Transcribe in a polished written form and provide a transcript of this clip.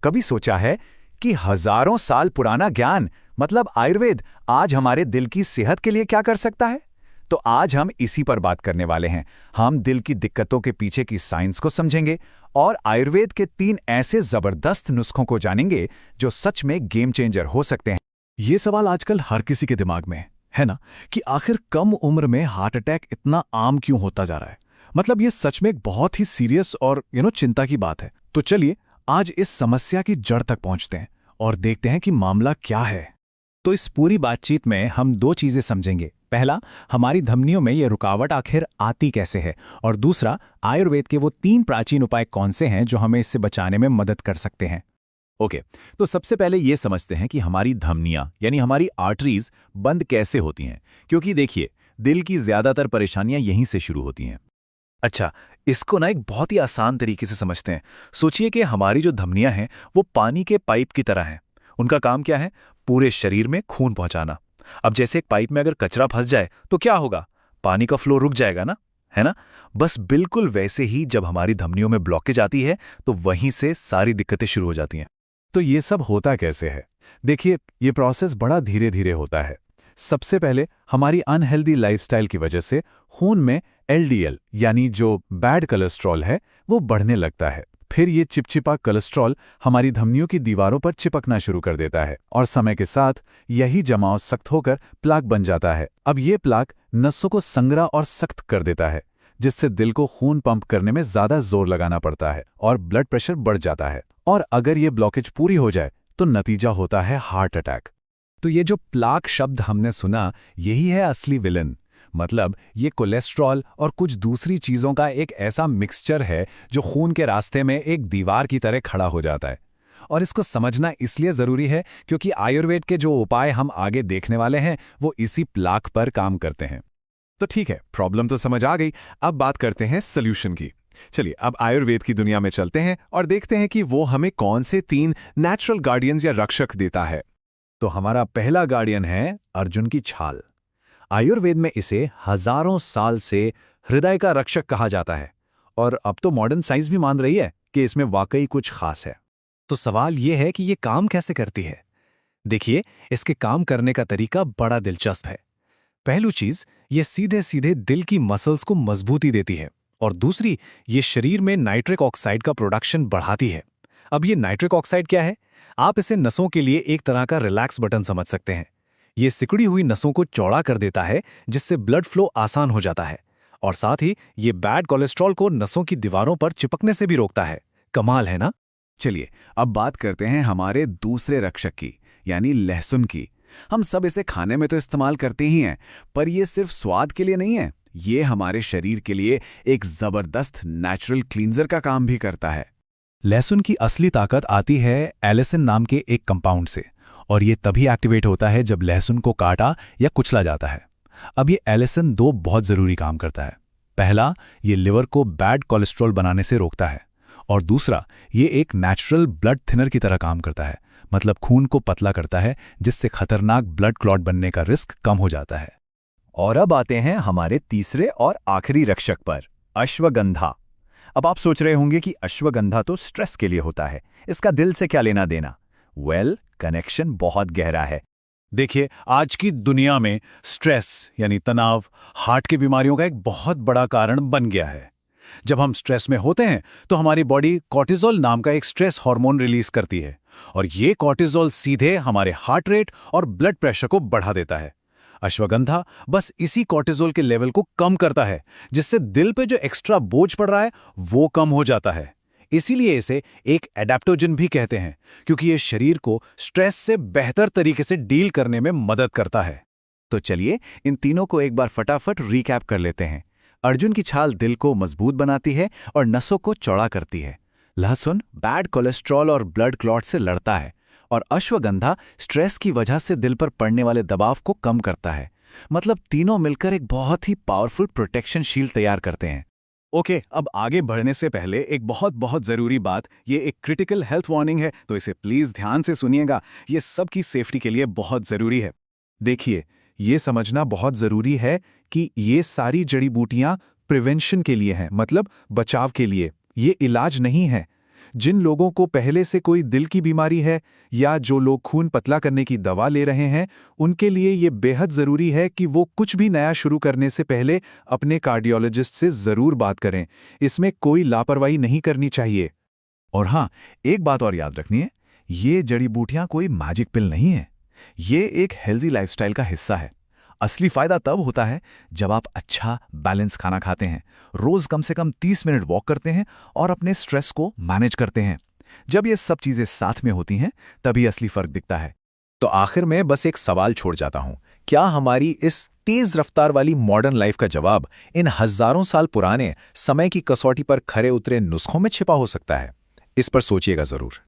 कभी सोचा है कि हजारों साल पुराना ज्ञान मतलब आयुर्वेद आज हमारे दिल की सेहत के लिए क्या कर सकता है? तो आज हम इसी पर बात करने वाले हैं। हम दिल की दिक्कतों के पीछे की साइंस को समझेंगे और आयुर्वेद के 3 ऐसे जबरदस्त नुस्खों को जानेंगे जो सच में गेम चेंजर हो सकते हैं। ये सवाल आजकल हर किसी के दिमाग में है ना, कि आखिर कम उम्र में हार्ट अटैक इतना आम क्यों होता जा रहा है। मतलब ये सच में एक बहुत ही सीरियस और चिंता की बात है। तो चलिए आज इस समस्या की जड़ तक पहुंचते हैं और देखते हैं कि मामला क्या है। तो इस पूरी बातचीत में हम 2 चीजें समझेंगे। पहला, हमारी धमनियों में ये रुकावट आखिर आती कैसे है, और दूसरा, आयुर्वेद के वो 3 प्राचीन उपाय कौन से हैं जो हमें इससे बचाने में मदद कर सकते हैं। ओके, तो सबसे पहले ये समझते हैं कि हमारी धमनियां यानी हमारी आर्टरीज बंद कैसे होती हैं, क्योंकि देखिए दिल की ज्यादातर परेशानियां यहीं से शुरू होती हैं। अच्छा, इसको ना एक बहुत ही आसान तरीके से समझते हैं। सोचिए कि हमारी जो धमनियां हैं वो पानी के पाइप की तरह हैं। उनका काम क्या है? पूरे शरीर में खून पहुंचाना। अब जैसे एक पाइप में अगर कचरा फंस जाए तो क्या होगा? पानी का फ्लो रुक जाएगा ना, है ना? बस बिल्कुल वैसे ही जब हमारी धमनियों में ब्लॉकेज आती है तो वहीं से सारी दिक्कतें शुरू हो जाती हैं। तो ये सब होता कैसे है? देखिए, ये प्रोसेस बड़ा धीरे धीरे होता है। सबसे पहले हमारी अनहेल्दी लाइफस्टाइल की वजह से खून में एलडीएल यानी जो बैड कोलेस्ट्रॉल है वो बढ़ने लगता है। फिर ये चिपचिपा कोलेस्ट्रॉल हमारी धमनियों की दीवारों पर चिपकना शुरू कर देता है और समय के साथ यही जमाव सख्त होकर प्लाक बन जाता है। अब ये प्लाक नसों को संगरा और सख्त कर देता है, जिससे दिल को खून पंप करने में ज्यादा जोर लगाना पड़ता है और ब्लड प्रेशर बढ़ जाता है। और अगर ये ब्लॉकेज पूरी हो जाए तो नतीजा होता है हार्ट अटैक। तो ये जो प्लाक शब्द हमने सुना, यही है असली विलन। मतलब ये कोलेस्ट्रॉल और कुछ दूसरी चीजों का एक ऐसा मिक्सचर है जो खून के रास्ते में एक दीवार की तरह खड़ा हो जाता है। और इसको समझना इसलिए जरूरी है क्योंकि आयुर्वेद के जो उपाय हम आगे देखने वाले हैं वो इसी प्लाक पर काम करते हैं। तो ठीक है, प्रॉब्लम तो समझ आ गई। अब बात करते हैं सॉल्यूशन की। चलिए अब आयुर्वेद की दुनिया में चलते हैं और देखते हैं कि वो हमें कौन से 3 नेचुरल गार्डियंस या रक्षक देता है। तो हमारा पहला गार्डियन है अर्जुन की छाल। आयुर्वेद में इसे हजारों साल से हृदय का रक्षक कहा जाता है और अब तो मॉडर्न साइंस भी मान रही है कि इसमें वाकई कुछ खास है। तो सवाल ये है कि ये काम कैसे करती है। देखिए, इसके काम करने का तरीका बड़ा दिलचस्प है। पहली चीज, ये सीधे सीधे दिल की मसल्स को मजबूती देती है और दूसरी, ये शरीर में नाइट्रिक ऑक्साइड का प्रोडक्शन बढ़ाती है। अब ये नाइट्रिक ऑक्साइड क्या है? आप इसे नसों के लिए एक तरह का रिलैक्स बटन समझ सकते हैं। ये सिकुड़ी हुई नसों को चौड़ा कर देता है, जिससे ब्लड फ्लो आसान हो जाता है और साथ ही ये बैड कोलेस्ट्रॉल को नसों की दीवारों पर चिपकने से भी रोकता है। कमाल है ना? चलिए अब बात करते हैं हमारे दूसरे रक्षक की, यानी लहसुन की। हम सब इसे खाने में तो इस्तेमाल करते ही हैं, पर यह सिर्फ स्वाद के लिए नहीं है, ये हमारे शरीर के लिए एक जबरदस्त नेचुरल क्लींजर का काम भी करता है। लहसुन की असली ताकत आती है एलिसिन नाम के एक कंपाउंड से, और ये तभी एक्टिवेट होता है जब लहसुन को काटा या कुचला जाता है। अब ये एलिसिन 2 बहुत जरूरी काम करता है। पहला, ये लिवर को बैड कोलेस्ट्रॉल बनाने से रोकता है, और दूसरा, ये एक नेचुरल ब्लड थिनर की तरह काम करता है। मतलब खून को पतला करता है, जिससे खतरनाक ब्लड क्लॉट बनने का रिस्क कम हो जाता है। और अब आते हैं हमारे तीसरे और आखिरी रक्षक पर, अश्वगंधा। अब आप सोच रहे होंगे कि अश्वगंधा तो स्ट्रेस के लिए होता है, इसका दिल से क्या लेना देना? कनेक्शन बहुत गहरा है। देखिए, आज की दुनिया में स्ट्रेस यानी तनाव हार्ट की बीमारियों का एक बहुत बड़ा कारण बन गया है। जब हम स्ट्रेस में होते हैं तो हमारी बॉडी कॉर्टिसोल नाम का एक स्ट्रेस हार्मोन रिलीज करती है, और ये कॉर्टिसोल सीधे हमारे हार्ट रेट और ब्लड प्रेशर को बढ़ा देता है। अश्वगंधा बस इसी कॉर्टिसोल के लेवल को कम करता है, जिससे दिल पे जो एक्स्ट्रा बोझ पड़ रहा है वो कम हो जाता है। इसीलिए इसे एक एडेप्टोजन भी कहते हैं, क्योंकि ये शरीर को स्ट्रेस से बेहतर तरीके से डील करने में मदद करता है। तो चलिए इन तीनों को एक बार फटाफट रिकैप कर लेते हैं। अर्जुन की छाल दिल को मजबूत बनाती है और नसों को चौड़ा करती है। लहसुन बैड कोलेस्ट्रॉल और ब्लड क्लॉट से लड़ता है, और अश्वगंधा स्ट्रेस की वजह से दिल पर पड़ने वाले दबाव को कम करता है। मतलब तीनों मिलकर एक बहुत ही पावरफुल प्रोटेक्शन शील्ड तैयार करते हैं। ओके, अब आगे बढ़ने से पहले एक बहुत जरूरी बात, ये एक क्रिटिकल हेल्थ वार्निंग है, तो इसे प्लीज ध्यान से सुनिएगा। ये सबकी सेफ्टी के लिए बहुत जरूरी है। देखिए, ये समझना बहुत जरूरी है कि ये सारी जड़ी बूटियां प्रिवेंशन के लिए हैं, मतलब बचाव के लिए। ये इलाज नहीं है। जिन लोगों को पहले से कोई दिल की बीमारी है या जो लोग खून पतला करने की दवा ले रहे हैं, उनके लिए ये बेहद ज़रूरी है कि वो कुछ भी नया शुरू करने से पहले अपने कार्डियोलॉजिस्ट से ज़रूर बात करें। इसमें कोई लापरवाही नहीं करनी चाहिए। और हाँ, एक बात और याद रखनी है, ये जड़ी बूटियां कोई मैजिक पिल नहीं है। ये एक हेल्दी लाइफस्टाइल का हिस्सा है। असली फायदा तब होता है जब आप अच्छा बैलेंस खाना खाते हैं, रोज कम से कम 30 मिनट वॉक करते हैं और अपने स्ट्रेस को मैनेज करते हैं। जब ये सब चीजें साथ में होती हैं, तभी असली फर्क दिखता है। तो आखिर में बस एक सवाल छोड़ जाता हूं, क्या हमारी इस तेज रफ्तार वाली मॉडर्न लाइफ का जवाब इन हजारों साल पुराने समय की कसौटी पर खरे उतरे नुस्खों में छिपा हो सकता है? इस पर सोचिएगा जरूर।